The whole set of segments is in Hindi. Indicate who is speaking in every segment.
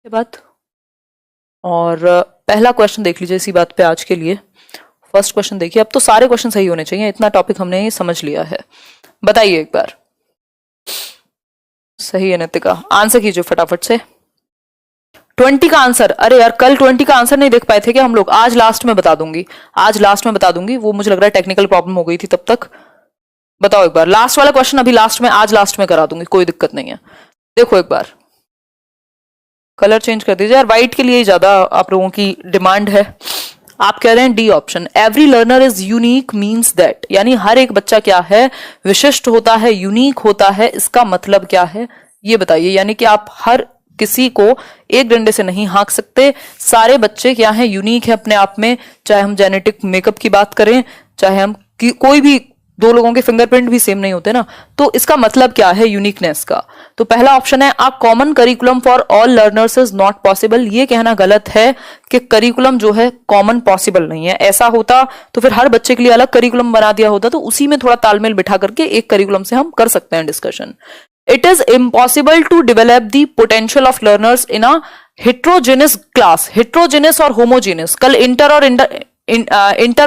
Speaker 1: के बाद और पहला क्वेश्चन देख लीजिए इसी बात पे आज के लिए। फर्स्ट क्वेश्चन देखिए, अब तो सारे क्वेश्चन सही होने चाहिए, इतना टॉपिक हमने ये समझ लिया है। बताइए एक बार। सही है नितिका, आंसर कीजिए फटाफट से। 20 का आंसर, अरे यार कल 20 का आंसर नहीं देख पाए थे क्या हम लोग? आज लास्ट में बता दूंगी, आज लास्ट में बता दूंगी, वो मुझे लग रहा है टेक्निकल प्रॉब्लम हो गई थी तब तक। बताओ एक बार, लास्ट वाला क्वेश्चन अभी लास्ट में, आज लास्ट में करा दूंगी, कोई दिक्कत नहीं है। देखो एक बार, कलर चेंज कर दीजिए यार, व्हाइट के लिए ही ज्यादा आप लोगों की डिमांड है। आप कह रहे हैं D option, every learner is unique means that, यानी हर एक बच्चा क्या है, विशिष्ट होता है, यूनिक होता है। इसका मतलब क्या है ये बताइए। यानी कि आप हर किसी को एक डंडे से नहीं हाँक सकते, सारे बच्चे क्या हैं, यूनिक है अपने आप में। चाहे हम जेनेटिक मेकअप की बात करें, चाहे हम कोई भी, दो लोगों के फिंगरप्रिंट भी सेम नहीं होते ना। तो इसका मतलब क्या है यूनिकनेस का? तो पहला ऑप्शन है, a common curriculum for all learners is not possible. ये कहना गलत है कि करिकुलम जो है कॉमन पॉसिबल नहीं है। ऐसा होता तो फिर हर बच्चे के लिए अलग करिकुलम बना दिया होता, तो उसी में थोड़ा तालमेल बिठा करके एक करिकुलम से हम कर सकते हैं discussion. It is impossible to develop the potential of learners in a heterogeneous class. Heterogeneous और होमोजेनस, कल इंटर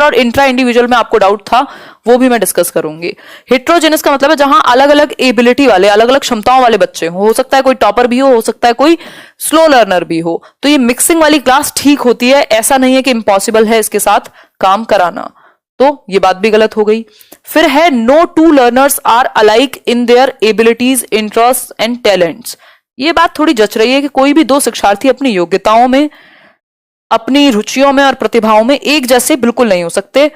Speaker 1: और इंट्रा इंडिविजुअल में आपको डाउट था, वो भी मैं डिस्कस करूंगी। हेट्रोजेनस का मतलब है जहां अलग अलग एबिलिटी वाले, अलग अलग क्षमताओं वाले बच्चे हो सकता है कोई टॉपर भी हो सकता है कोई स्लो लर्नर भी हो। तो ये मिक्सिंग वाली क्लास ठीक होती है, ऐसा नहीं है कि इम्पॉसिबल है इसके साथ काम कराना। तो ये बात भी गलत हो गई। फिर है, no two learners are alike in their abilities, interest and talents. ये बात थोड़ी जच रही है कि कोई भी दो शिक्षार्थी अपनी योग्यताओं में, अपनी रुचियों में और प्रतिभाओं में एक जैसे बिल्कुल नहीं हो सकते।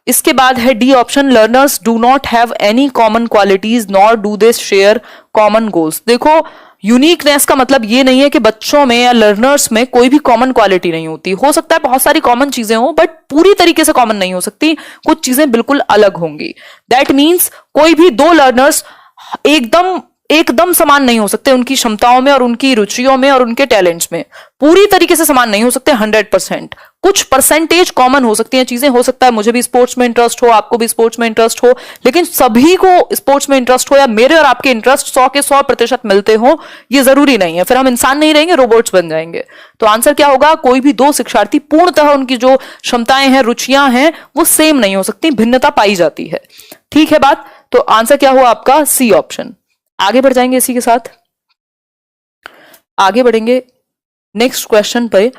Speaker 1: इसके बाद है D option, learners do not have any common qualities nor do they share common goals. देखो, यूनिकनेस का मतलब ये नहीं है कि बच्चों में या लर्नर्स में कोई भी कॉमन क्वालिटी नहीं होती। हो सकता है बहुत सारी कॉमन चीजें हो, बट पूरी तरीके से कॉमन नहीं हो सकती, कुछ चीजें बिल्कुल अलग होंगी। दैट मीन्स कोई भी दो लर्नर्स एकदम एकदम समान नहीं हो सकते, उनकी क्षमताओं में और उनकी रुचियों में और उनके टैलेंट्स में पूरी तरीके से समान नहीं हो सकते 100%। कुछ परसेंटेज कॉमन हो सकती हैं चीजें। हो सकता है मुझे भी स्पोर्ट्स में इंटरेस्ट हो, आपको भी स्पोर्ट्स में इंटरेस्ट हो, लेकिन सभी को स्पोर्ट्स में इंटरेस्ट हो या मेरे और आपके इंटरेस्ट 100 के 100% मिलते हो, ये जरूरी नहीं है। फिर हम इंसान नहीं रहेंगे, रोबोट्स बन जाएंगे। तो आंसर क्या होगा, कोई भी दो शिक्षार्थी पूर्णतः उनकी जो क्षमताएं हैं, रुचियां हैं, वो सेम नहीं हो सकती, भिन्नता पाई जाती है। ठीक है बात? तो आंसर क्या हुआ आपका, सी ऑप्शन। आगे बढ़ जाएंगे इसी के साथ, आगे बढ़ेंगे नेक्स्ट क्वेश्चन पे।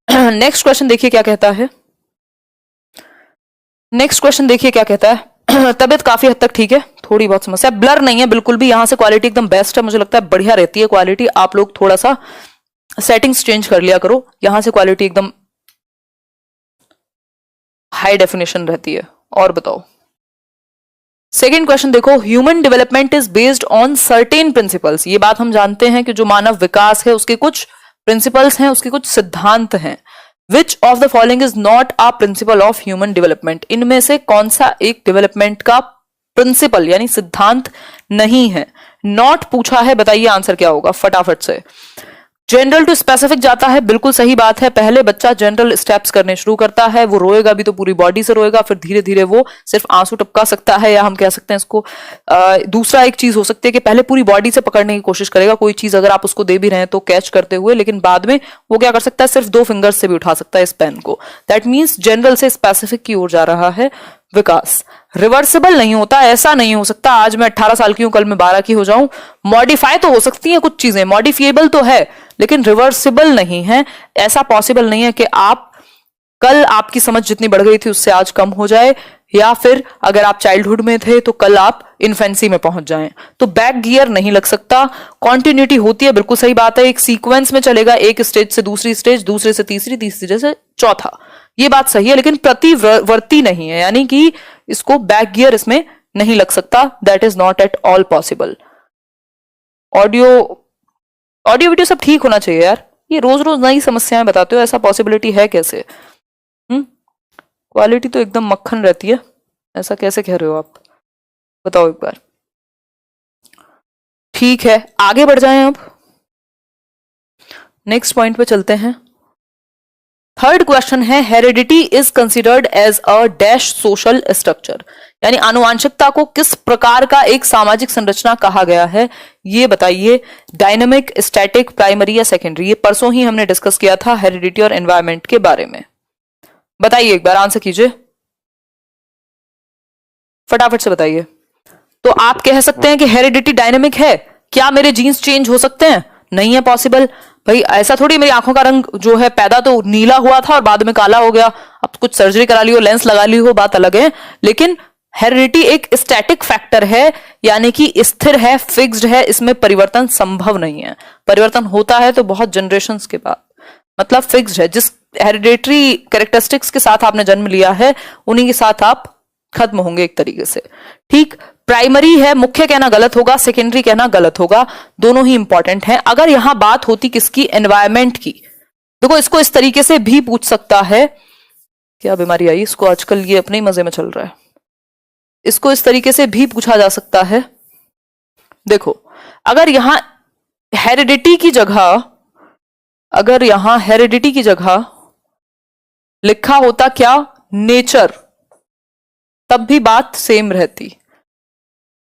Speaker 1: नेक्स्ट क्वेश्चन देखिए क्या कहता है। नेक्स्ट क्वेश्चन देखिए क्या कहता है। तबियत काफी हद तक ठीक है, थोड़ी बहुत समस्या, ब्लर नहीं है बिल्कुल भी, यहां से क्वालिटी एकदम बेस्ट है, मुझे लगता है बढ़िया रहती है क्वालिटी। आप लोग थोड़ा सा सेटिंग्स चेंज कर लिया करो, यहां से क्वालिटी एकदम हाई डेफिनेशन रहती है। और बताओ सेकेंड क्वेश्चन देखो, human development is based on certain principles. ये बात हम जानते हैं कि जो मानव विकास है उसके कुछ प्रिंसिपल्स हैं, उसके कुछ सिद्धांत हैं। Which of the following is not a principle of human development. इनमें से कौन सा एक डेवलपमेंट का प्रिंसिपल यानी सिद्धांत नहीं है? नॉट पूछा है, बताइए आंसर क्या होगा फटाफट से। जनरल टू स्पेसिफिक जाता है, बिल्कुल सही बात है। पहले बच्चा जनरल स्टेप्स करने शुरू करता है, वो रोएगा भी तो पूरी बॉडी से रोएगा, फिर धीरे धीरे वो सिर्फ आंसू टपका सकता है, या हम कह सकते हैं इसको दूसरा एक चीज हो सकती है कि पहले पूरी बॉडी से पकड़ने की कोशिश करेगा कोई चीज, अगर आप उसको दे भी रहे हैं तो कैच करते हुए, लेकिन बाद में वो क्या कर सकता है, सिर्फ 2 फिंगर्स से भी उठा सकता है इस पेन को। दैट मीन्स जनरल से स्पेसिफिक की ओर जा रहा है विकास। रिवर्सिबल नहीं होता, ऐसा नहीं हो सकता आज मैं 18 साल की हूं कल मैं 12 की हो जाऊं। मॉडिफाई तो हो सकती है कुछ चीजें, मॉडिफिएबल तो है, लेकिन रिवर्सिबल नहीं है। ऐसा पॉसिबल नहीं है कि आप कल आपकी समझ जितनी बढ़ गई थी उससे आज कम हो जाए, या फिर अगर आप चाइल्डहुड में थे तो कल आप इन्फेंसी में पहुंच जाएं। तो बैक गियर नहीं लग सकता, कॉन्टिन्यूटी होती है, बिल्कुल सही बात है। एक सीक्वेंस में चलेगा, एक स्टेज से दूसरी स्टेज, दूसरे से तीसरी, तीसरी से चौथा, ये बात सही है, लेकिन प्रतिवर्ती नहीं है, यानी कि इसको बैक गियर इसमें नहीं लग सकता। That is not at all possible. Audio video सब ठीक होना चाहिए यार, ये रोज रोज नई समस्याएं बताते हो, ऐसा पॉसिबिलिटी है कैसे? क्वालिटी तो एकदम मक्खन रहती है, ऐसा कैसे कह रहे हो आप? बताओ एक बार। ठीक है, आगे बढ़ जाएं अब, नेक्स्ट पॉइंट पे चलते हैं। थर्ड क्वेश्चन है heredity is considered as a dash social structure, यानी आनुवांशिकता को किस प्रकार का एक सामाजिक संरचना कहा गया है, ये बताइए। डायनेमिक, स्टैटिक, प्राइमरी या सेकेंडरी। ये परसों ही हमने डिस्कस किया था हेरिडिटी और एनवायरमेंट के बारे में। बताइए, एक बार आंसर कीजिए, फटाफट से बताइए। तो आप कह सकते हैं कि हेरिडिटी डायनेमिक है, क्या मेरे जीन्स चेंज हो सकते हैं? नहीं है पॉसिबल भाई, ऐसा थोड़ी मेरी आंखों का रंग जो है पैदा तो नीला हुआ था और बाद में काला हो गया, अब कुछ सर्जरी करा ली हो, लेंस लगा ली हो, बात अलग है। लेकिन हेरिडिटी एक स्टैटिक फैक्टर है, यानी कि स्थिर है, फिक्स्ड है, इसमें परिवर्तन संभव नहीं है। परिवर्तन होता है तो बहुत जनरेशंस के बाद, मतलब फिक्स्ड है। जिस हेरिडेटरी कैरेक्टरिस्टिक्स के साथ आपने जन्म लिया है उन्हीं के साथ आप खत्म होंगे एक तरीके से, ठीक। प्राइमरी है, मुख्य कहना गलत होगा, सेकेंडरी कहना गलत होगा, दोनों ही इंपॉर्टेंट हैं। अगर यहां बात होती किसकी, एनवायरमेंट की, देखो इसको इस तरीके से भी पूछ सकता है, क्या बीमारी आई इसको आजकल, ये अपने ही मजे में चल रहा है। इसको इस तरीके से भी पूछा जा सकता है, देखो अगर यहां हेरिडिटी की जगह, अगर यहां हेरिडिटी की जगह लिखा होता क्या, नेचर, तब भी बात सेम रहती।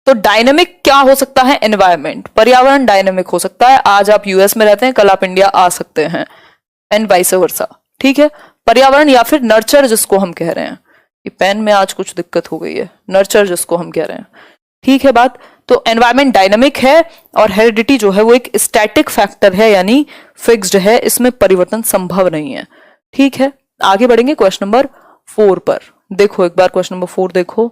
Speaker 1: तो डायनेमिक क्या हो सकता है, एनवायरमेंट, पर्यावरण डायनेमिक हो सकता है। आज आप यूएस में रहते हैं, कल आप इंडिया आ सकते हैं, एंड वाइस वर्सा, ठीक है। पर्यावरण या फिर नर्चर जिसको हम कह रहे हैं, ये पेन में आज कुछ दिक्कत हो गई है, नर्चर जिसको हम कह रहे हैं, ठीक है बात। तो एनवायरमेंट डायनेमिक है और हेरिडिटी जो है वो एक स्टैटिक फैक्टर है, यानी फिक्स्ड है, इसमें परिवर्तन संभव नहीं है, ठीक है। आगे बढ़ेंगे क्वेश्चन नंबर 4 पर। देखो एक बार क्वेश्चन नंबर 4 देखो,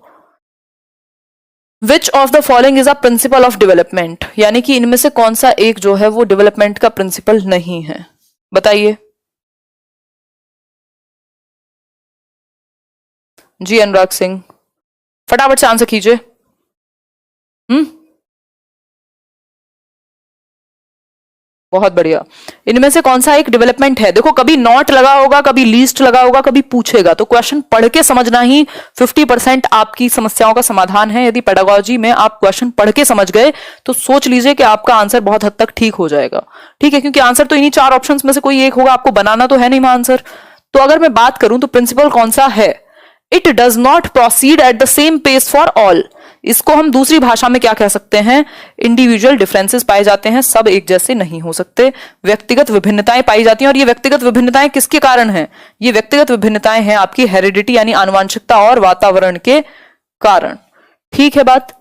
Speaker 1: which of the following is a principle of development, यानी कि इनमें से कौन सा एक जो है वो डेवलपमेंट का प्रिंसिपल नहीं है, बताइए जी। अनुराग सिंह, फटाफट से आंसर कीजिए। बहुत बढ़िया। इनमें से कौन सा एक डेवलपमेंट है? देखो कभी नॉट लगा होगा, कभी लीस्ट लगा होगा, कभी पूछेगा, तो क्वेश्चन पढ़ के समझना ही 50% आपकी समस्याओं का समाधान है। यदि पेडागोजी में आप क्वेश्चन पढ़ के समझ गए तो सोच लीजिए कि आपका आंसर बहुत हद तक ठीक हो जाएगा, ठीक है, क्योंकि आंसर तो इन्हीं 4 ऑप्शंस में से कोई एक होगा, आपको बनाना तो है नहीं आंसर। तो अगर मैं बात करूं तो प्रिंसिपल कौन सा है, it does not proceed at the same pace for all. इसको हम दूसरी भाषा में क्या कह सकते हैं, इंडिविजुअल डिफरेंसेस पाए जाते हैं, सब एक जैसे नहीं हो सकते, व्यक्तिगत विभिन्नताएं पाई जाती हैं। और ये व्यक्तिगत विभिन्नताएं किसके कारण हैं, ये व्यक्तिगत विभिन्नताएं हैं आपकी हेरिडिटी यानी आनुवंशिकता और वातावरण के कारण, ठीक है बात।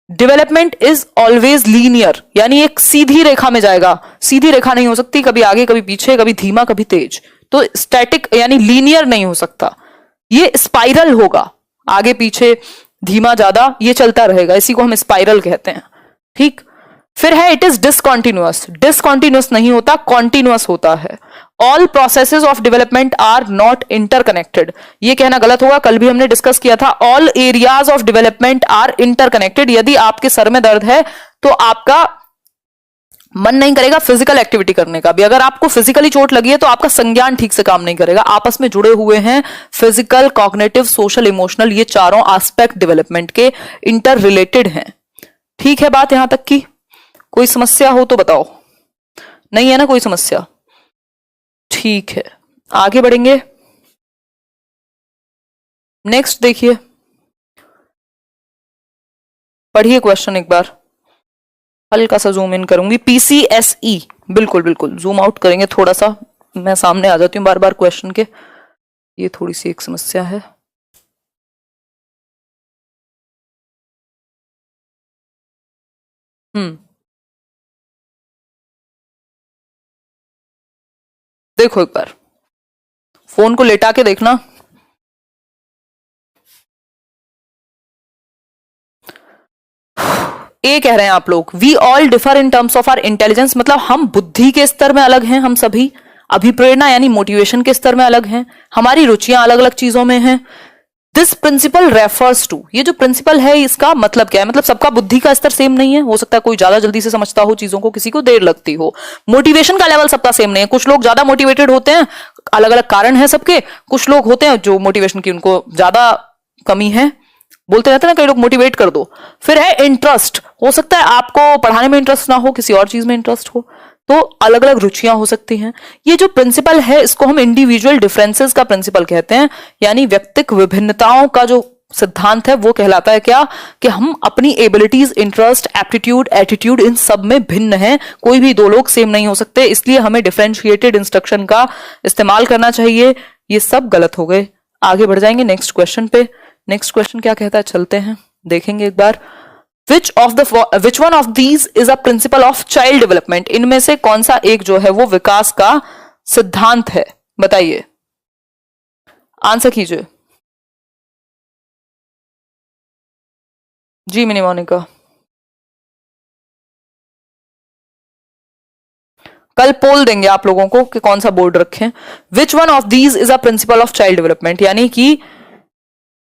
Speaker 1: डेवलपमेंट इज ऑलवेज लीनियर, यानी एक सीधी रेखा में जाएगा, सीधी रेखा नहीं हो सकती, कभी आगे कभी पीछे, कभी धीमा कभी तेज। तो स्टैटिक यानी लीनियर नहीं हो सकता, ये स्पाइरल होगा, आगे पीछे, धीमा ज्यादा, ये चलता रहेगा, इसी को हम स्पाइरल कहते हैं, ठीक। फिर है इट इज डिसकॉन्टिन्यूअस, डिसकॉन्टिन्यूअस नहीं होता, कॉन्टिन्यूअस होता है। All processes of development are not interconnected, ये कहना गलत होगा, कल भी हमने डिस्कस किया था। All areas of development are interconnected. यदि आपके सर में दर्द है तो आपका मन नहीं करेगा फिजिकल एक्टिविटी करने का भी, अगर आपको फिजिकली चोट लगी है तो आपका संज्ञान ठीक से काम नहीं करेगा, आपस में जुड़े हुए हैं। फिजिकल, कॉग्निटिव, सोशल, इमोशनल, ये चारों एस्पेक्ट डेवलपमेंट के इंटर रिलेटेड हैं, ठीक है बात यहां तक की। कोई समस्या हो तो बताओ, नहीं है ना कोई समस्या, ठीक है। आगे बढ़ेंगे, नेक्स्ट देखिए, पढ़िए क्वेश्चन एक बार, हल्का सा जूम इन करूंगी, पीसीएसई, बिल्कुल बिल्कुल जूम आउट करेंगे थोड़ा सा, मैं सामने आ जाती हूँ बार बार क्वेश्चन के, ये थोड़ी सी एक समस्या है। देखो एक बार फोन को लेटा के देखना, ये कह रहे हैं आप लोग, we all differ in terms of our intelligence, मतलब हम बुद्धि के स्तर में अलग हैं, हम सभी अभिप्रेरणा यानी मोटिवेशन के स्तर में अलग हैं, हमारी रुचियां अलग अलग चीजों में हैं। दिस प्रिंसिपल रेफर्स टू, ये जो प्रिंसिपल है इसका मतलब क्या है, मतलब सबका बुद्धि का स्तर सेम नहीं है, हो सकता है कोई ज्यादा जल्दी से समझता हो चीजों को, किसी को देर लगती हो। मोटिवेशन का लेवल सबका सेम नहीं है, कुछ लोग ज्यादा मोटिवेटेड होते हैं, अलग अलग कारण है सबके, कुछ लोग होते हैं जो मोटिवेशन की उनको ज्यादा कमी है, बोलते रहते हैं ना कई लोग मोटिवेट कर दो। फिर है इंटरेस्ट, हो सकता है आपको पढ़ाने में इंटरेस्ट ना हो, किसी और चीज में इंटरेस्ट हो, तो अलग अलग रुचियां हो सकती हैं। ये जो प्रिंसिपल है इसको हम इंडिविजुअल डिफरेंसेस का प्रिंसिपल कहते हैं, यानी व्यक्तिक विभिन्नताओं का जो सिद्धांत है वो कहलाता है क्या, कि हम अपनी abilities, interest, aptitude, attitude in सब में भिन्न हैं, कोई भी दो लोग सेम नहीं हो सकते, इसलिए हमें डिफरेंशिएटेड इंस्ट्रक्शन का इस्तेमाल करना चाहिए। ये सब गलत हो गए। आगे बढ़ जाएंगे नेक्स्ट क्वेश्चन पे। नेक्स्ट क्वेश्चन क्या कहता है, चलते हैं देखेंगे एक बार। Which one of these is a principle of child development, इनमें से कौन सा एक जो है वो विकास का सिद्धांत है, बताइए, आंसर कीजिए। जी मिनी मोनिका, कल पोल देंगे आप लोगों को कि कौन सा बोर्ड रखें। विच one of these is a principle of child development, यानी कि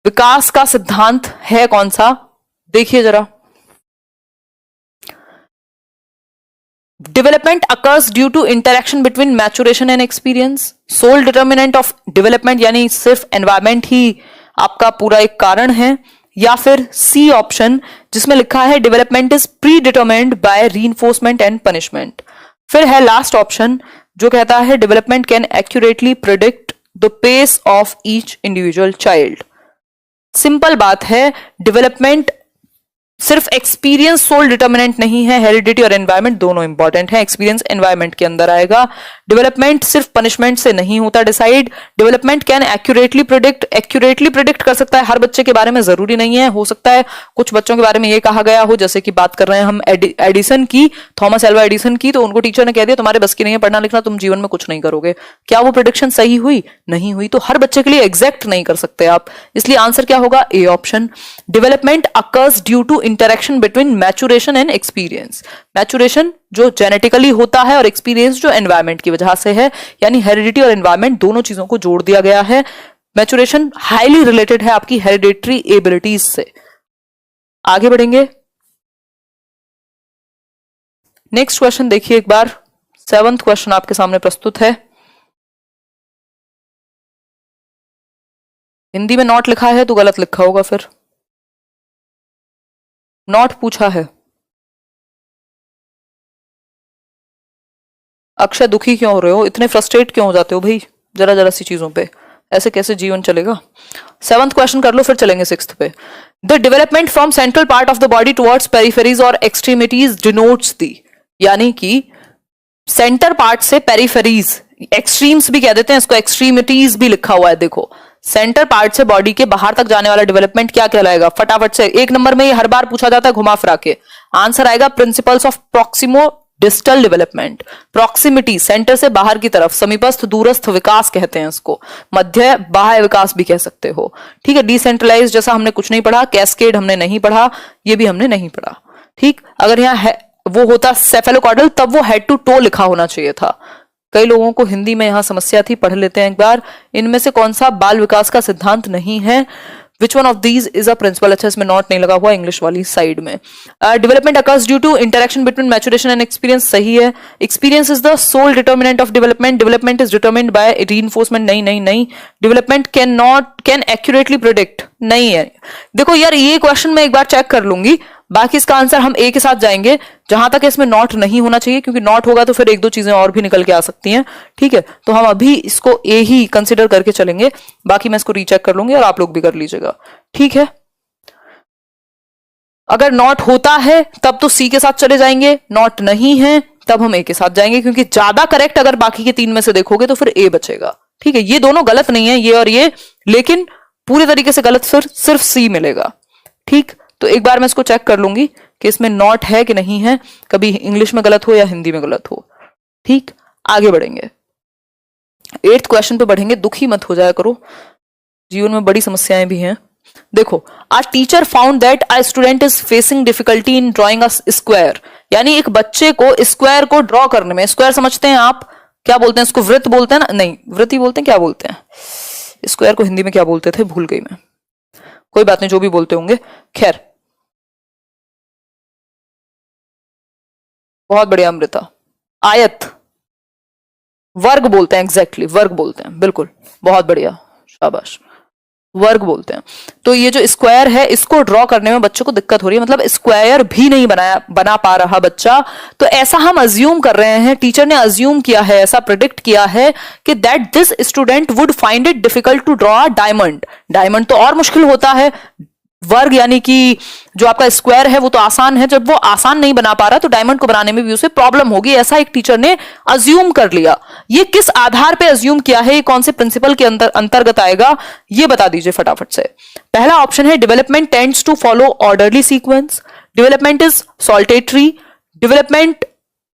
Speaker 1: विकास का सिद्धांत है कौन सा, देखिए जरा। Development occurs due to interaction between maturation and experience. Sole determinant of development, यानी सिर्फ एनवायरमेंट ही आपका पूरा एक कारण है। या फिर सी ऑप्शन जिसमें लिखा है development is predetermined by reinforcement and punishment. फिर है लास्ट ऑप्शन जो कहता है development can accurately predict the pace of each individual child. Simple बात है, डेवलपमेंट सिर्फ एक्सपीरियंस सोल डिटर्मिनेंट नहीं है, हेरिडिटी और एनवायरमेंट दोनों इंपॉर्टेंट है, एक्सपीरियंस एनवायरमेंट के अंदर आएगा। डेवलपमेंट सिर्फ पनिशमेंट से नहीं होता decide. Development can accurately predict कर सकता है, हर बच्चे के बारे में जरूरी नहीं है, हो सकता है कुछ बच्चों के बारे में ये कहा गया हो, जैसे कि बात कर रहे हैं हम एडिसन की, थॉमस एल्वा एडिसन की, तो उनको टीचर ने कह दिया तुम्हारे बस की नहीं है पढ़ना लिखना, तुम जीवन में कुछ नहीं करोगे। क्या वो प्रिडिक्शन सही हुई? नहीं हुई। तो हर बच्चे के लिए एग्जैक्ट नहीं कर सकते आप, इसलिए आंसर क्या होगा, A option. Development occurs due to interaction between maturation and experience. Maturation जो जेनेटिकली होता है और एक्सपीरियंस जो एनवायरमेंट की वजह से है, यानी हेरिडिटी और एनवायरमेंट दोनों चीजों को जोड़ दिया गया है। मैचुरेशन हाईली रिलेटेड है आपकी हेरिडिटरी एबिलिटीज से। आगे बढ़ेंगे, नेक्स्ट क्वेश्चन देखिए एक बार। 7th क्वेश्चन आपके सामने प्रस्तुत है। हिंदी में नॉट लिखा है तो गलत लिखा होगा, फिर नॉट पूछा है। अक्षय दुखी क्यों हो रहे हो, इतने फ्रस्ट्रेट क्यों हो जाते हो भाई जरा जरा सी चीजों पे, ऐसे कैसे जीवन चलेगा। 7th क्वेश्चन कर लो, फिर चलेंगे 6th पे। The development from central part of the body towards peripheries और एक्सट्रीमिटीज डिनोट्स दी, यानी कि सेंटर पार्ट से पेरिफेरीज, एक्सट्रीम्स भी कह देते हैं इसको, एक्सट्रीमिटीज भी लिखा हुआ है, देखो सेंटर पार्ट से बॉडी के बाहर तक जाने वाला डेवलपमेंट क्या कहलाएगा, फटाफट से 1 नंबर में ये हर बार पूछा जाता है घुमा फिरा के, आंसर आएगा principles of proximo distal development. Proximity, centre से बाहर की तरफ, समीपस्थ दूरस्थ विकास कहते हैं इसको, मध्य बाह्य विकास भी कह सकते हो, ठीक है। डिसेंट्रलाइज जैसा हमने कुछ नहीं पढ़ा, कैस्केड हमने नहीं पढ़ा, ये भी हमने नहीं पढ़ा, ठीक। अगर यहाँ वो होता सेफेलोकॉर्डल तब वो हेड टू टो लिखा होना चाहिए था। कई लोगों को हिंदी में यहां समस्या थी, पढ़ लेते हैं एक बार। इनमें से कौन सा बाल विकास का सिद्धांत नहीं है, which one of these is a principle. अच्छा इसमें नॉट नहीं लगा हुआ इंग्लिश वाली साइड में। Development occurs due to interaction between maturation and experience, सही है। Experience is the sole determinant of development, development is determined by reinforcement, नहीं नहीं नहीं। डेवलपमेंट कैन एक्यूरेटली प्रिडिक्ट, नहीं है। देखो यार ये क्वेश्चन मैं एक बार चेक कर लूंगी, बाकी इसका आंसर हम ए के साथ जाएंगे, जहां तक इसमें नॉट नहीं होना चाहिए, क्योंकि नॉट होगा तो फिर 1-2 चीजें और भी निकल के आ सकती हैं, ठीक है। तो हम अभी इसको ए ही कंसिडर करके चलेंगे, बाकी मैं इसको रीचेक कर लूंगी और आप लोग भी कर लीजिएगा, ठीक है। अगर नॉट होता है तब तो सी के साथ चले जाएंगे, नॉट नहीं है तब हम ए के साथ जाएंगे, क्योंकि ज्यादा करेक्ट अगर बाकी के 3 में से देखोगे तो फिर ए बचेगा, ठीक है। ये दोनों गलत नहीं है, ये और ये, लेकिन पूरी तरीके से गलत फिर सिर्फ सी मिलेगा, ठीक। तो एक बार मैं इसको चेक कर लूंगी कि इसमें नॉट है कि नहीं है, कभी इंग्लिश में गलत हो या हिंदी में गलत हो, ठीक। आगे बढ़ेंगे, 8th क्वेश्चन पे बढ़ेंगे। दुखी मत हो जाया करो, जीवन में बड़ी समस्याएं भी हैं। देखो, a teacher found that a student is facing difficulty in drawing a square, यानी एक बच्चे को स्क्वायर को ड्रॉ करने में, स्क्वायर समझते हैं आप, क्या बोलते हैं इसको, वृत्त बोलते हैं ना, नहीं वृत्त ही बोलते हैं, क्या बोलते हैं स्क्वायर को हिंदी में, क्या बोलते थे भूल गई मैं, कोई बात नहीं जो भी बोलते होंगे, खैर। बहुत बढ़िया अमृता, आयत, वर्ग बोलते हैं, एग्जैक्टली वर्ग बोलते हैं, बिल्कुल बहुत बढ़िया, शाबाश। वर्ग बोलते हैं। तो ये जो स्क्वायर है इसको ड्रॉ करने में बच्चों को दिक्कत हो रही है, मतलब स्क्वायर भी नहीं बना पा रहा बच्चा। तो ऐसा हम अज्यूम कर रहे हैं, टीचर ने अज्यूम किया है, ऐसा प्रिडिक्ट किया है कि that this student would find it difficult to draw a diamond. Diamond तो और मुश्किल होता है, वर्ग यानी कि जो आपका स्क्वायर है वो तो आसान है, जब वो आसान नहीं बना पा रहा तो डायमंड को बनाने में भी उसे प्रॉब्लम होगी, ऐसा एक टीचर ने अज्यूम कर लिया। ये किस आधार पे अज्यूम किया है, ये कौन से प्रिंसिपल के अंतर्गत आएगा, ये बता दीजिए फटाफट से। पहला ऑप्शन है development tends to follow orderly sequence, development is saltatory, development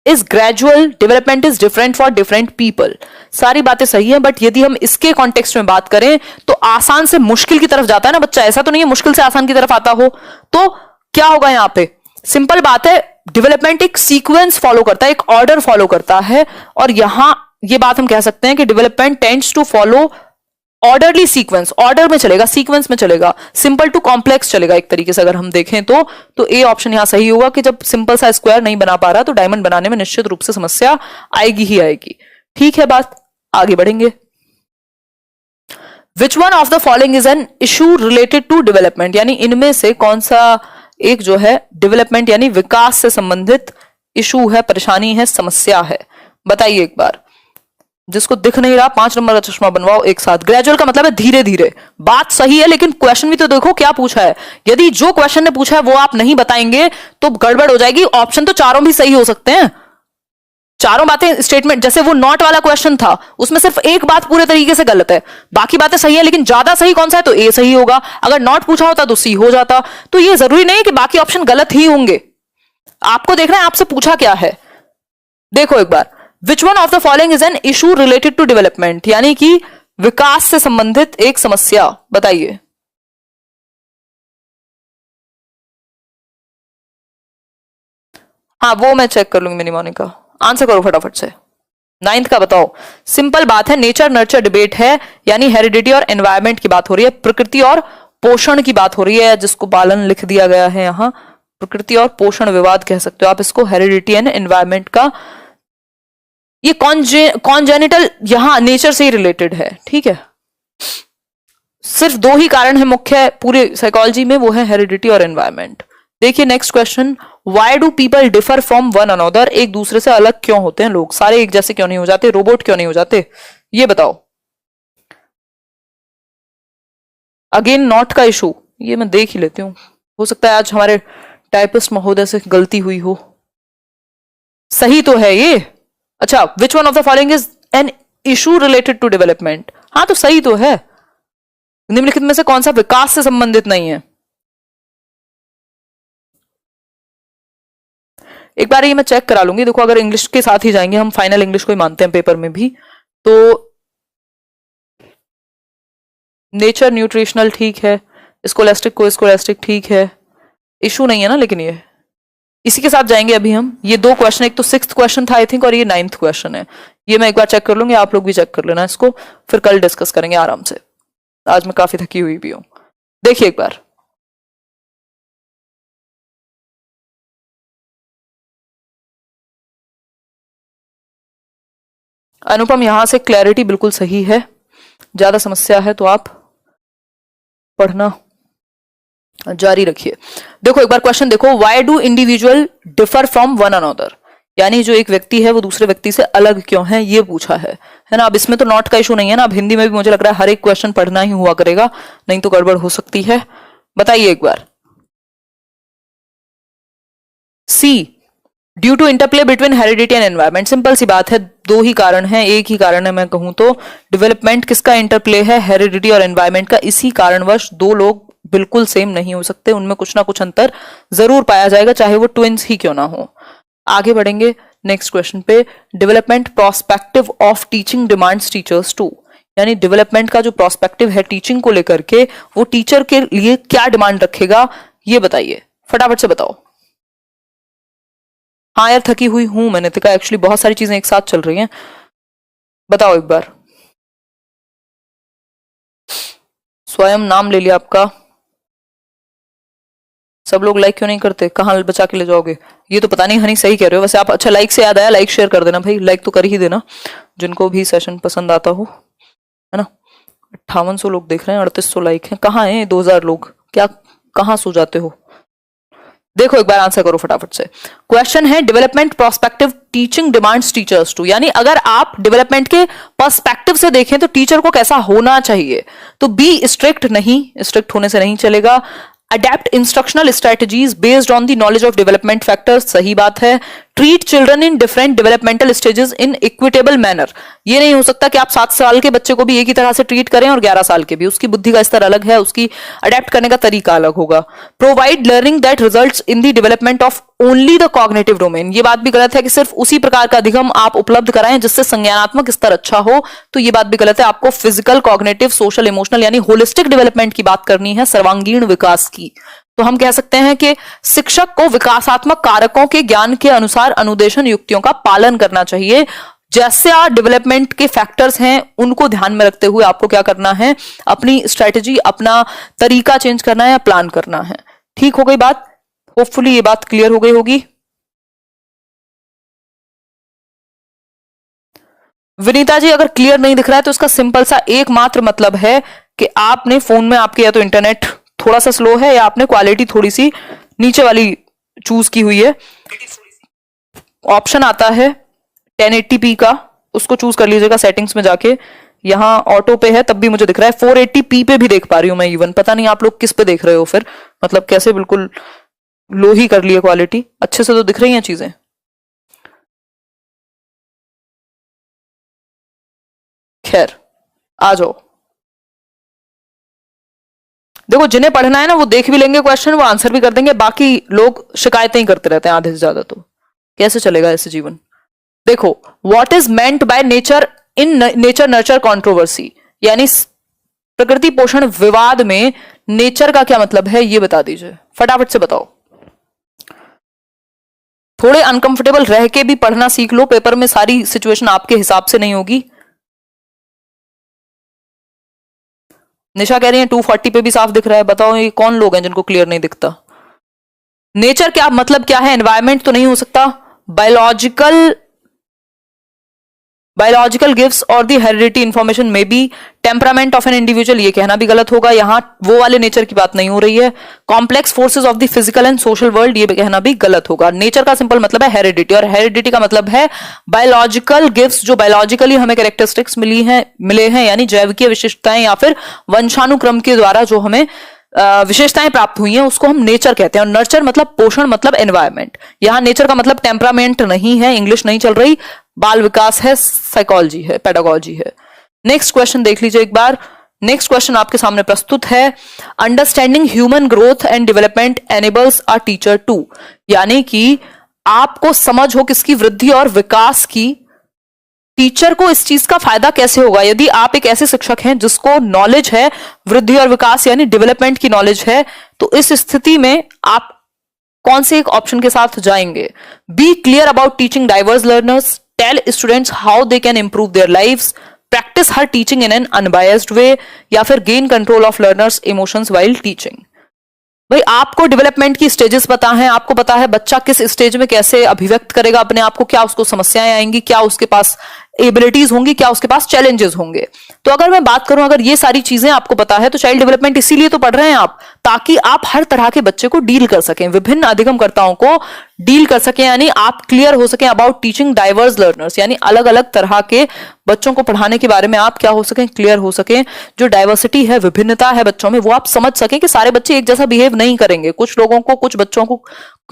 Speaker 1: is gradual, development is different for different people. सारी बातें सही है, बट यदि हम इसके कॉन्टेक्स्ट में बात करें तो आसान से मुश्किल की तरफ जाता है ना बच्चा, ऐसा तो नहीं है मुश्किल से आसान की तरफ आता हो। तो क्या होगा यहां पे, सिंपल बात है, डेवलपमेंट एक सीक्वेंस फॉलो करता है, एक ऑर्डर फॉलो करता है, और यहां ये बात हम कह सकते हैं कि development tends to follow orderly sequence, order में चलेगा, सीक्वेंस में चलेगा, सिंपल टू कॉम्प्लेक्स चलेगा एक तरीके से अगर हम देखें तो ए ऑप्शन यहां सही होगा कि जब सिंपल सा स्क्वायर नहीं बना पा रहा तो डायमंड बनाने में निश्चित रूप से समस्या आएगी ही आएगी। ठीक है बात, आगे बढ़ेंगे। Which one of the following is an issue related to development, यानी इनमें से कौन सा एक जो है डेवलपमेंट यानी विकास से संबंधित इशू है, परेशानी है, समस्या है, बताइए एक बार। जिसको दिख नहीं रहा 5 नंबर का चश्मा बनवाओ एक साथ। ग्रेजुअल का मतलब है धीरे धीरे, बात सही है लेकिन क्वेश्चन भी तो देखो क्या पूछा है। यदि जो क्वेश्चन ने पूछा है वो आप नहीं बताएंगे तो गड़बड़ हो जाएगी। ऑप्शन तो चारों भी सही हो सकते हैं, चारों बातें स्टेटमेंट, जैसे वो नॉट वाला क्वेश्चन था उसमें सिर्फ एक बात पूरे तरीके से गलत है, बाकी बातें सही है, लेकिन ज्यादा सही कौन सा है, तो ए सही होगा। अगर नॉट पूछा होता तो सी हो जाता। तो ये जरूरी नहीं कि बाकी ऑप्शन गलत ही होंगे, आपको देखना है आपसे पूछा क्या है। देखो एक बार, which one of the following is an issue related to development, यानी कि विकास से संबंधित एक समस्या, बताइए। हाँ वो मैं चेक कर लूंगी मेरी मोनिका, आंसर करो फटाफट से। 9th का बताओ। सिंपल बात है, नेचर नर्चर डिबेट है, यानी हेरिडिटी और एनवायरमेंट की बात हो रही है, प्रकृति और पोषण की बात हो रही है, जिसको बालन लिख दिया गया है यहां। प्रकृति और पोषण विवाद कह सकते हो आप इसको, हेरिडिटी एंड एनवायरमेंट का। ये कॉन्जेनिटल यहां नेचर से ही रिलेटेड है, ठीक है। सिर्फ 2 ही कारण है मुख्य पूरे साइकोलॉजी में, वो है हेरिडिटी और एनवायरमेंट। देखिए next question, why do people differ from one another, एक दूसरे से अलग क्यों होते हैं लोग, सारे एक जैसे क्यों नहीं हो जाते, रोबोट क्यों नहीं हो जाते, ये बताओ। अगेन नॉट का इशू, ये मैं देख ही लेती हूँ, हो सकता है आज हमारे टाइपिस्ट महोदय से गलती हुई हो। सही तो है ये। अच्छा, which one of the following is an issue related to development, हाँ तो सही तो है। निम्नलिखित में से कौन सा विकास से संबंधित नहीं है। एक बार ये मैं चेक करा लूंगी, देखो अगर इंग्लिश के साथ ही जाएंगे, हम फाइनल इंग्लिश को ही मानते हैं पेपर में भी, तो नेचर न्यूट्रिशनल ठीक है, स्कोलास्टिक को स्कोलास्टिक ठीक है, इशू नहीं है ना, लेकिन ये इसी के साथ जाएंगे अभी हम। ये 2 क्वेश्चन, एक तो 6th क्वेश्चन था आई थिंक, और ये 9th क्वेश्चन है। ये मैं एक बार चेक कर लूंगी, आप लोग भी चेक कर लेना इसको, फिर कल डिस्कस करेंगे आराम से। आज मैं काफी थकी हुई भी हूं। देखिए एक बार, अनुपम यहां से क्लैरिटी बिल्कुल सही है, ज्यादा समस्या है तो आप पढ़ना जारी रखिए। देखो एक बार क्वेश्चन देखो, why do individual differ from one another, यानी जो एक व्यक्ति है वो दूसरे व्यक्ति से अलग क्यों है, ये पूछा है ना। अब इसमें तो नॉट का इशू नहीं है ना, अब हिंदी में भी मुझे लग रहा है हर एक क्वेश्चन पढ़ना ही हुआ करेगा, नहीं तो गड़बड़ हो सकती है। बताइए एक बार। See, due to interplay between heredity and environment, simple सी बात है, 2 ही कारण है, एक ही कारण है मैं कहूं तो। डेवलपमेंट किसका इंटरप्ले है, हेरिडिटी और एनवायरमेंट का। इसी कारणवश 2 लोग बिल्कुल सेम नहीं हो सकते, उनमें कुछ ना कुछ अंतर जरूर पाया जाएगा, चाहे वो ट्विंस ही क्यों ना हो। आगे बढ़ेंगे नेक्स्ट क्वेश्चन पे, development prospective of teaching demands teachers to, यानी डेवलपमेंट का जो प्रोस्पेक्टिव है टीचिंग को लेकर के, वो टीचर के लिए क्या डिमांड रखेगा, ये बताइए फटाफट से बताओ। हाँ यार थकी हुई हूं मैंने तो कहा, एक्चुअली बहुत सारी चीजें एक साथ चल रही हैं। बताओ एक बार। स्वयं नाम ले लिया आपका, सब लोग लाइक क्यों नहीं करते, कहाँ बचा के ले जाओगे, ये तो पता नहीं। हनी सही कह रहे हो वैसे आप। अच्छा लाइक से याद आया, लाइक शेयर कर देना भाई, लाइक तो कर ही देना जिनको भी सेशन पसंद आता हो, है ना। 5800 लोग देख रहे हैं, 3800 लाइक हैं। कहाँ हैं 2000 लोग? क्या कहाँ सो जाते हो? देखो एक बार आंसर करो फटाफट से। क्वेश्चन है development prospective teaching demands teachers to, यानी अगर आप डेवलपमेंट के पर्सपेक्टिव से देखें तो टीचर को कैसा होना चाहिए। तो बी स्ट्रिक्ट, नहीं, स्ट्रिक्ट होने से नहीं चलेगा। Adapt instructional strategies based on the knowledge of development factors, सही बात है। Treat children in different developmental stages in equitable manner, ये नहीं हो सकता कि आप 7 साल के बच्चे को भी एक ही तरह से ट्रीट करें और 11 साल के भी, उसकी बुद्धि का स्तर अलग है, उसकी अडेप्ट करने का तरीका अलग होगा। Provide learning that results in the development of only the cognitive domain, ये बात भी गलत है कि सिर्फ उसी प्रकार का अधिगम आप उपलब्ध कराएं जिससे संज्ञानात्मक स्तर अच्छा हो, तो ये बात भी गलत है। आपको फिजिकल, कॉग्निटिव, सोशल, इमोशनल यानी होलिस्टिक डेवलपमेंट की बात करनी है, सर्वांगीण विकास की। तो हम कह सकते हैं कि शिक्षक को विकासात्मक कारकों के ज्ञान के अनुसार अनुदेशन युक्तियों का पालन करना चाहिए। जैसे आप डेवलपमेंट के फैक्टर्स हैं उनको ध्यान में रखते हुए आपको क्या करना है, अपनी स्ट्रेटेजी, अपना तरीका चेंज करना है या प्लान करना है। ठीक हो गई बात? होपफुली ये बात क्लियर हो गई होगी। विनीता जी अगर क्लियर नहीं दिख रहा है तो इसका सिंपल सा एकमात्र मतलब है कि आपने फोन में, आपके या तो इंटरनेट थोड़ा सा स्लो है या आपने क्वालिटी थोड़ी सी नीचे वाली चूज की हुई है। ऑप्शन आता है 1080p का, उसको चूज कर लीजिएगा सेटिंग्स में जाके। यहाँ ऑटो पे है तब भी मुझे दिख रहा है, 480p पे भी देख पा रही हूं मैं इवन। पता नहीं आप लोग किस पे देख रहे हो फिर, मतलब कैसे बिल्कुल लो ही कर लिए क्वालिटी। अच्छे से तो दिख रही हैं चीजें। खैर आ जाओ। देखो जिन्हें पढ़ना है ना वो देख भी लेंगे क्वेश्चन, वो आंसर भी कर देंगे, बाकी लोग शिकायतें ही करते रहते हैं आधे से ज्यादा। तो कैसे चलेगा ऐसे जीवन? देखो what is meant by nature in nature nurture controversy, यानी प्रकृति पोषण विवाद में नेचर का क्या मतलब है, ये बता दीजिए फटाफट से बताओ। थोड़े अनकंफर्टेबल रह के भी पढ़ना सीख लो, पेपर में सारी सिचुएशन आपके हिसाब से नहीं होगी। निशा कह रही है 240 पे भी साफ दिख रहा है। बताओ ये कौन लोग हैं जिनको क्लियर नहीं दिखता? नेचर क्या मतलब क्या है? एनवायरमेंट तो नहीं हो सकता। बायोलॉजिकल गिव्स और दी हेरिडिटी इंफॉर्मेशन में be temperament of an individual, ये कहना भी गलत होगा, यहां वो वाले नेचर की बात नहीं हो रही है। Complex forces of the physical and social world, ये कहना भी गलत होगा। नेचर का सिंपल मतलब है हेरिडिटी, और हेरिडिटी का मतलब है बायोलॉजिकल गिव्स, जो बायोलॉजिकली हमें कैरेक्टरिस्टिक्स मिले हैं यानी जैविकीय विशिष्टताएं या फिर वंशानुक्रम के द्वारा जो हमें विशेषताएं प्राप्त हुई हैं उसको हम नेचर कहते हैं। और नर्चर मतलब पोषण, मतलब एनवायरमेंट। यहां नेचर का मतलब टेम्परामेंट नहीं है, इंग्लिश नहीं चल रही, बाल विकास है, साइकोलॉजी है, पेडागोजी है। नेक्स्ट क्वेश्चन देख लीजिए एक बार। नेक्स्ट क्वेश्चन आपके सामने प्रस्तुत है, understanding human growth and development enables a teacher to, यानी कि आपको समझ हो किसकी, वृद्धि और विकास की। टीचर को इस चीज का फायदा कैसे होगा? यदि आप एक ऐसे शिक्षक हैं जिसको नॉलेज है वृद्धि और विकास यानी डेवलपमेंट की नॉलेज है, तो इस स्थिति में आप कौन से एक ऑप्शन के साथ जाएंगे? Be clear about teaching diverse learners, tell students how they can improve their lives, practice her teaching in an unbiased way, या फिर gain control of learners emotions while teaching. भाई आपको डेवलपमेंट की स्टेजेस पता है, आपको पता है बच्चा किस स्टेज में कैसे अभिव्यक्त करेगा अपने आप को, क्या उसको समस्याएं आएंगी, क्या उसके पास एबिलिटीज होंगी, क्या उसके पास चैलेंजेस होंगे। तो अगर मैं बात करूं, अगर ये सारी चीजें आपको पता है तो चाइल्ड डेवलपमेंट इसीलिए तो पढ़ रहे हैं आप, ताकि आप हर तरह के बच्चे को डील कर सकें, विभिन्न अधिगमकर्ताओं को डील कर सकें, यानी आप क्लियर हो सकें अबाउट टीचिंग डाइवर्स लर्नर्स, यानी अलग अलग तरह के बच्चों को पढ़ाने के बारे में आप क्या हो सकें, क्लियर हो सकें। जो डाइवर्सिटी है, विभिन्नता है बच्चों में, वो आप समझ सकें कि सारे बच्चे एक जैसा बिहेव नहीं करेंगे। कुछ लोगों को, कुछ बच्चों को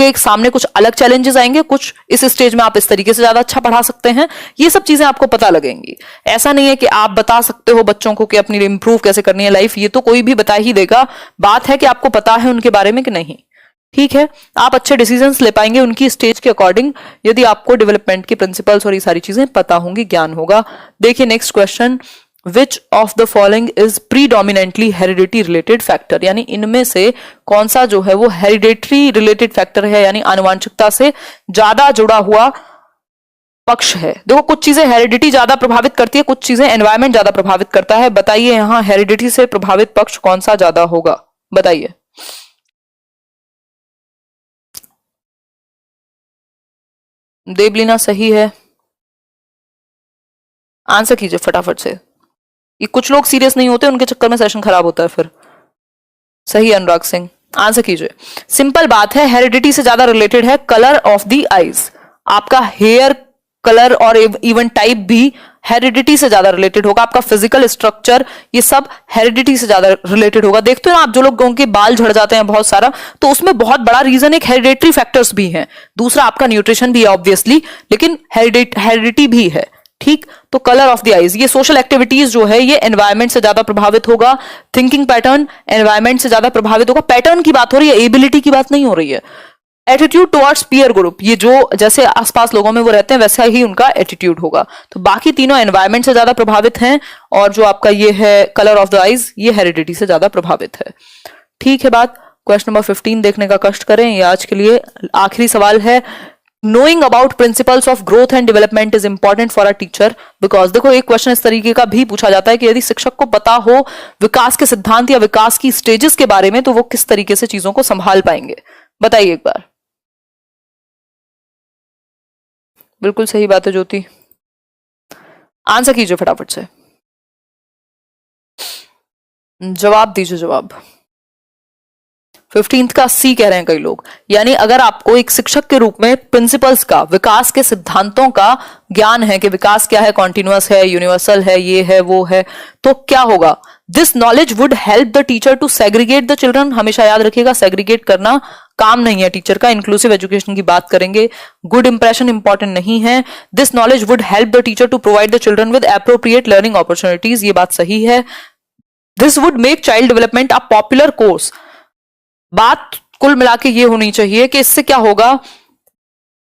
Speaker 1: एक सामने कुछ अलग चैलेंजेस आएंगे, कुछ इस स्टेज में आप इस तरीके से ज्यादा अच्छा पढ़ा सकते हैं, ये सब चीजें आपको पता लगेंगी। ऐसा नहीं है कि आप बता सकते हो बच्चों को कि अपनी इंप्रूव कैसे करनी है लाइफ, ये तो कोई भी बता ही देगा। बात है कि आपको पता है उनके बारे में कि नहीं। ठीक है, आप अच्छे डिसीजंस ले पाएंगे उनकी स्टेज के अकॉर्डिंग यदि आपको डेवलपमेंट की प्रिंसिपल्स और ये सारी चीजें पता होंगी, ज्ञान होगा। देखिए next question, which of the following is predominantly heredity related factor, यानी इनमें से कौन सा जो है वो हेरिडेटरी रिलेटेड फैक्टर है, यानी आनुवांशिकता से ज्यादा जुड़ा हुआ पक्ष है। देखो कुछ चीजें हेरिडिटी ज्यादा प्रभावित करती है, कुछ चीजें एनवायरमेंट ज्यादा प्रभावित करता है। बताइए यहां हेरिडिटी से प्रभावित पक्ष कौन सा ज्यादा होगा, बताइए। देवलीना सही है, आंसर कीजिए फटाफट से। ये कुछ लोग सीरियस नहीं होते, उनके चक्कर में सेशन खराब होता है फिर। सही अनुराग सिंह, आंसर कीजिए। सिंपल बात है, हेरिडिटी से ज्यादा रिलेटेड है कलर ऑफ द आईज। आपका हेयर कलर और इवन टाइप भी हेरिडिटी से ज्यादा रिलेटेड होगा। आपका फिजिकल स्ट्रक्चर, ये सब हेरिडिटी से ज्यादा रिलेटेड होगा। देखते हो ना आप, जो लोगों के बाल झड़ जाते हैं बहुत सारा, तो उसमें बहुत बड़ा रीजन एक हेरिडेटरी फैक्टर्स भी हैं, दूसरा आपका न्यूट्रिशन भी है ऑब्वियसली, लेकिन हेरिडिटी भी है। ठीक, तो कलर ऑफ द आईज, ये सोशल एक्टिविटीज जो है ये एनवायरमेंट से ज्यादा प्रभावित होगा। थिंकिंग पैटर्न एनवायरमेंट से ज्यादा प्रभावित होगा। पैटर्न की बात हो रही है, एबिलिटी की बात नहीं हो रही है। एटीट्यूड टुवर्ड्स पीयर ग्रुप, ये जो जैसे आसपास लोगों में वो रहते हैं वैसा ही उनका एटीट्यूड होगा। तो बाकी तीनों एनवायरमेंट से ज्यादा प्रभावित हैं, और जो आपका ये है कलर ऑफ द आईज, ये हेरिडिटी से ज्यादा प्रभावित है। ठीक है बात। क्वेश्चन नंबर 15 देखने का कष्ट करें। ये आज के लिए आखिरी सवाल है। Knowing about principles of growth and development is important for a teacher because देखो एक क्वेश्चन इस तरीके का भी पूछा जाता है कि यदि शिक्षक को पता हो विकास के सिद्धांत या विकास की स्टेजेस के बारे में, तो वो किस तरीके से चीजों को संभाल पाएंगे। बताइए एक बार। बिल्कुल सही बात है ज्योति, आंसर कीजिए फटाफट से, जवाब दीजिए जवाब। 15th का सी कह रहे हैं कई लोग। यानी अगर आपको एक शिक्षक के रूप में प्रिंसिपल्स का, विकास के सिद्धांतों का ज्ञान है कि विकास क्या है, कॉन्टिन्यूअस है, यूनिवर्सल है, ये है वो है, तो क्या होगा, this knowledge would help the teacher to segregate the children. हमेशा याद रखिएगा, सेग्रीगेट करना काम नहीं है टीचर का। इंक्लूसिव एजुकेशन की बात करेंगे। गुड इंप्रेशन इंपॉर्टेंट नहीं है। This knowledge would help the teacher to provide the children with appropriate learning opportunities, ये बात सही है। This would make child development a popular course. बात कुल मिला के ये होनी चाहिए कि इससे क्या होगा,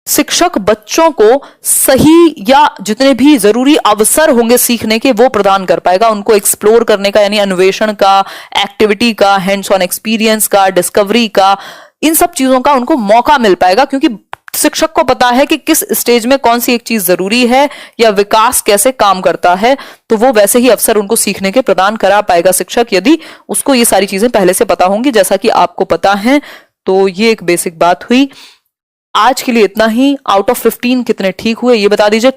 Speaker 1: शिक्षक बच्चों को सही या जितने भी जरूरी अवसर होंगे सीखने के वो प्रदान कर पाएगा, उनको एक्सप्लोर करने का, यानी अन्वेषण का, एक्टिविटी का, हैंड्स ऑन एक्सपीरियंस का, डिस्कवरी का, इन सब चीजों का उनको मौका मिल पाएगा, क्योंकि शिक्षक को पता है कि किस स्टेज में कौन सी एक चीज जरूरी है या विकास कैसे काम करता है, तो वो वैसे ही अवसर उनको सीखने के प्रदान करा पाएगा शिक्षक, यदि उसको ये सारी चीजें पहले से पता होंगी, जैसा कि आपको पता है। तो ये एक बेसिक बात हुई। आज के लिए इतना ही। आउट ऑफ 15 कितने ठीक हुए ये बता दीजिए।